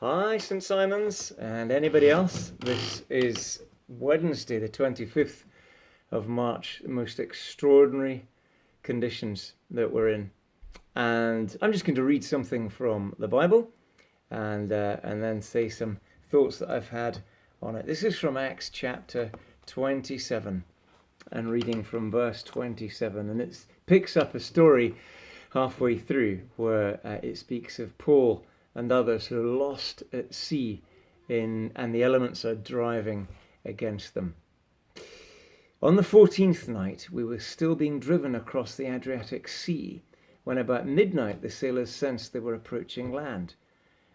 Hi, St. Simon's, and anybody else. This is Wednesday, the 25th of March, the most extraordinary conditions that we're in. And I'm just going to read something from the Bible and then say some thoughts that I've had on it. This is from Acts chapter 27 and reading from verse 27. And it picks up a story halfway through where it speaks of Paul and others who are lost at sea and the elements are driving against them. On the 14th night, we were still being driven across the Adriatic Sea when about midnight the sailors sensed they were approaching land.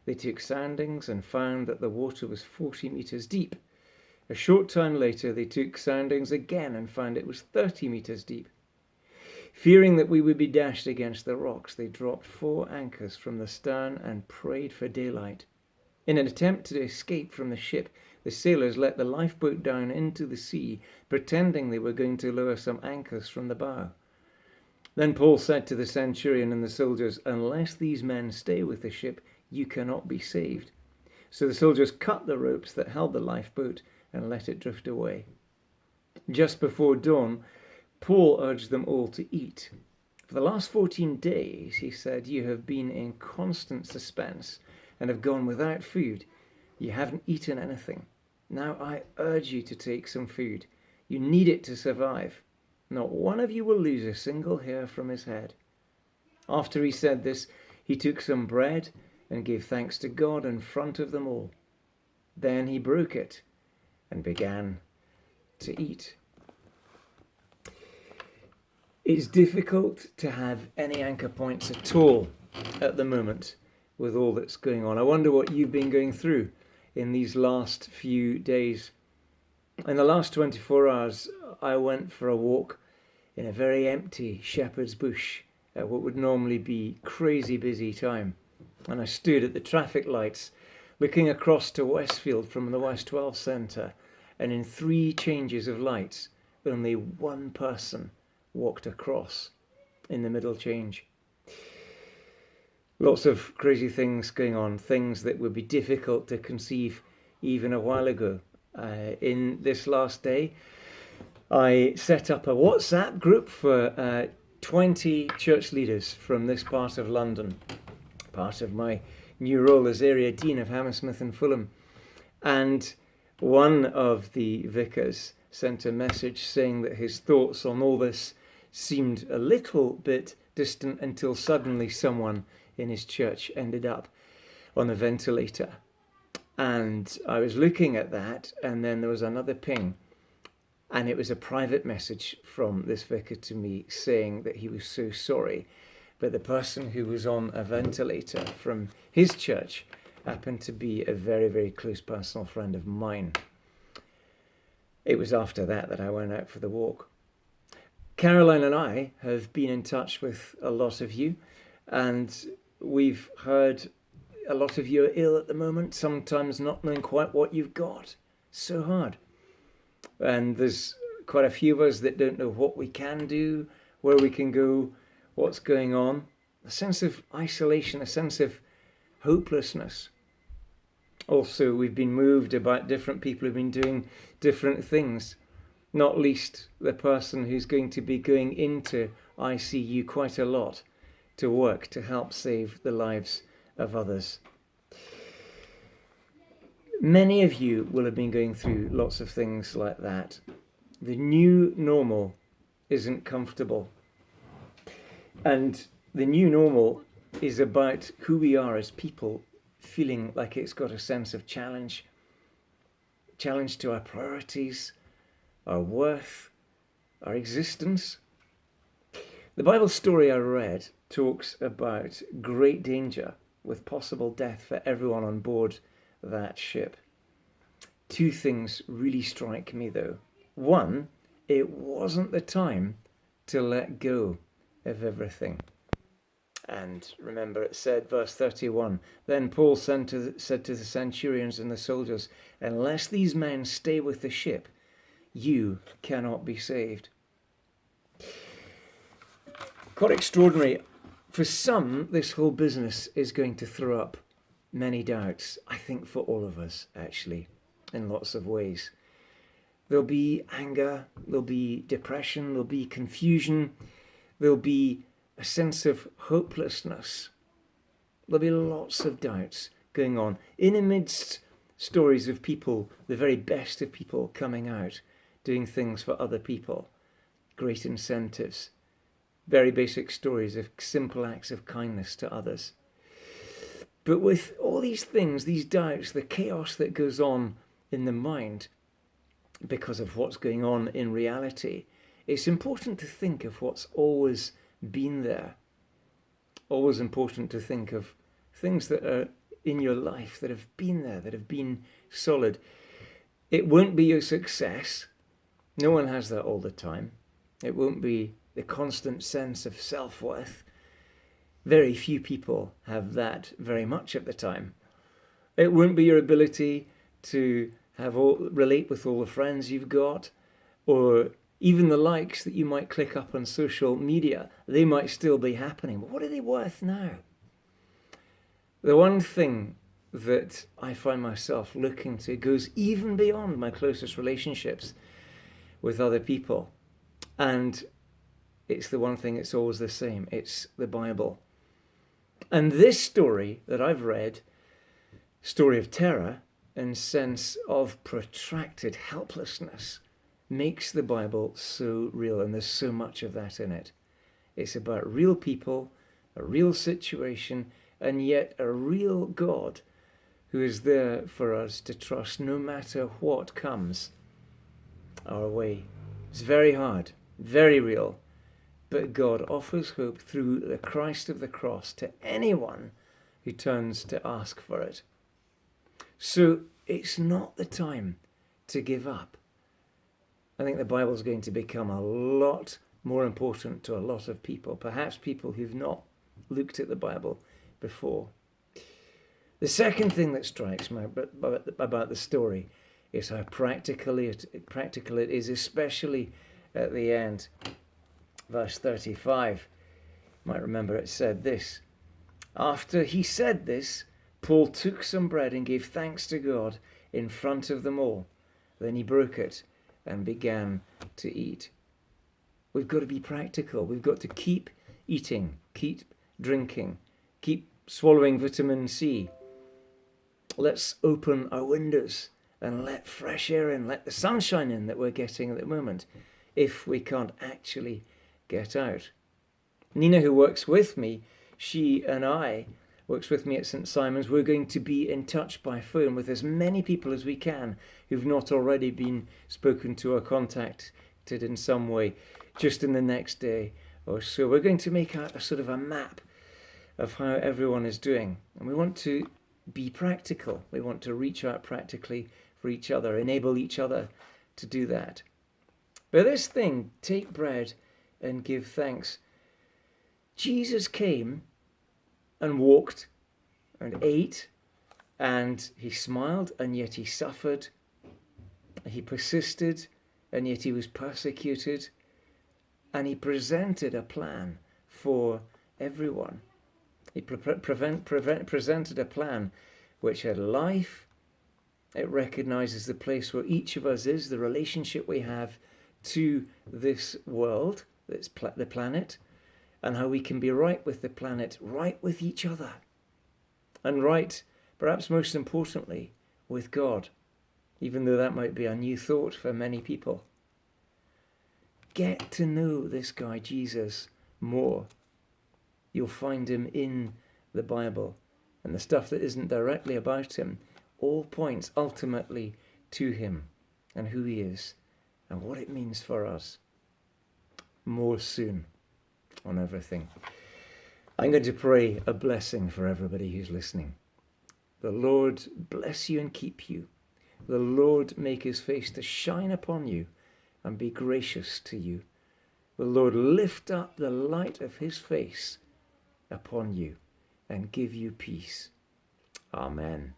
They took soundings and found that the water was 40 meters deep. A short time later, they took soundings again and found it was 30 meters deep. Fearing that we would be dashed against the rocks, they dropped 4 anchors from the stern and prayed for daylight. In an attempt to escape from the ship, the sailors let the lifeboat down into the sea, pretending they were going to lower some anchors from the bow. Then Paul said to the centurion and the soldiers, "Unless these men stay with the ship, you cannot be saved." So the soldiers cut the ropes that held the lifeboat and let it drift away. Just before dawn, Paul urged them all to eat. "For the last 14 days, he said, you have been in constant suspense and have gone without food. You haven't eaten anything. Now I urge you to take some food. You need it to survive. Not one of you will lose a single hair from his head." After he said this, he took some bread and gave thanks to God in front of them all. Then he broke it and began to eat. It's difficult to have any anchor points at all at the moment with all that's going on. I wonder what you've been going through in these last few days. In the last 24 hours, I went for a walk in a very empty shepherd's bush at what would normally be crazy busy time. And I stood at the traffic lights looking across to Westfield from the West 12 Centre, and in 3 changes of lights, only one person walked across in the middle change. Lots of crazy things going on, things that would be difficult to conceive even a while ago. In this last day, I set up a WhatsApp group for 20 church leaders from this part of London, part of my new role as Area Dean of Hammersmith and Fulham. And one of the vicars sent a message saying that his thoughts on all this seemed a little bit distant until suddenly someone in his church ended up on a ventilator. And I was looking at that, and then there was another ping, and it was a private message from this vicar to me saying that he was so sorry, but the person who was on a ventilator from his church happened to be a very, very close personal friend of mine. It was after that I went out for the walk. Caroline and I have been in touch with a lot of you, and we've heard a lot of you are ill at the moment, sometimes not knowing quite what you've got. So hard. And there's quite a few of us that don't know what we can do, where we can go, what's going on. A sense of isolation, a sense of hopelessness. Also, we've been moved about different people who've been doing different things, not least the person who's going to be going into ICU quite a lot to work to help save the lives of others. Many of you will have been going through lots of things like that. The new normal isn't comfortable. And the new normal is about who we are as people, feeling like it's got a sense of challenge to our priorities, our worth, our existence. The Bible story I read talks about great danger with possible death for everyone on board that ship. 2 things really strike me though. One, it wasn't the time to let go of everything. And remember it said, verse 31, then Paul said to the centurions and the soldiers, "Unless these men stay with the ship, you cannot be saved." Quite extraordinary. For some, this whole business is going to throw up many doubts, I think, for all of us, actually, in lots of ways. There'll be anger, there'll be depression, there'll be confusion, there'll be a sense of hopelessness. There'll be lots of doubts going on in amidst stories of people, the very best of people, coming out, doing things for other people, great incentives, very basic stories of simple acts of kindness to others. But with all these things, these doubts, the chaos that goes on in the mind because of what's going on in reality, it's important to think of what's always been there. Always important to think of things that are in your life that have been there, that have been solid. It won't be your success. No one has that all the time. It won't be the constant sense of self-worth. Very few people have that very much of the time. It won't be your ability to relate with all the friends you've got, or even the likes that you might click up on social media. They might still be happening, but what are they worth now? The one thing that I find myself looking to goes even beyond my closest relationships with other people. And it's the one thing that's always the same. It's the Bible. And this story that I've read, story of terror and sense of protracted helplessness, makes the Bible so real. And there's so much of that in it. It's about real people, a real situation, and yet a real God who is there for us to trust no matter what comes our way. It's very hard, very real, but God offers hope through the Christ of the cross to anyone who turns to ask for it. So it's not the time to give up. I think the Bible is going to become a lot more important to a lot of people, perhaps people who've not looked at the Bible before. The second thing that strikes me about the story is how practical it is, especially at the end. Verse 35, you might remember it said this: after he said this, Paul took some bread and gave thanks to God in front of them all. Then he broke it and began to eat. We've got to be practical. We've got to keep eating, keep drinking, keep swallowing vitamin C. Let's open our windows and let fresh air in, let the sunshine in that we're getting at the moment, if we can't actually get out. Nina, who works with me, works with me at St. Simon's. We're going to be in touch by phone with as many people as we can who've not already been spoken to or contacted in some way just in the next day or so. We're going to make a sort of a map of how everyone is doing. And we want to be practical. We want to reach out practically for each other, enable each other to do that. But this thing, take bread and give thanks. Jesus came and walked and ate, and he smiled, and yet he suffered. He persisted, and yet he was persecuted. And he presented a plan for everyone. He presented a plan which had life. It recognizes the place where each of us is, the relationship we have to this world, the planet, and how we can be right with the planet, right with each other, and right, perhaps most importantly, with God, even though that might be a new thought for many people. Get to know this guy, Jesus, more. You'll find him in the Bible, and the stuff that isn't directly about him all points ultimately to him and who he is and what it means for us. More soon on everything. I'm going to pray a blessing for everybody who's listening. The Lord bless you and keep you. The Lord make his face to shine upon you and be gracious to you. The Lord lift up the light of his face upon you and give you peace. Amen.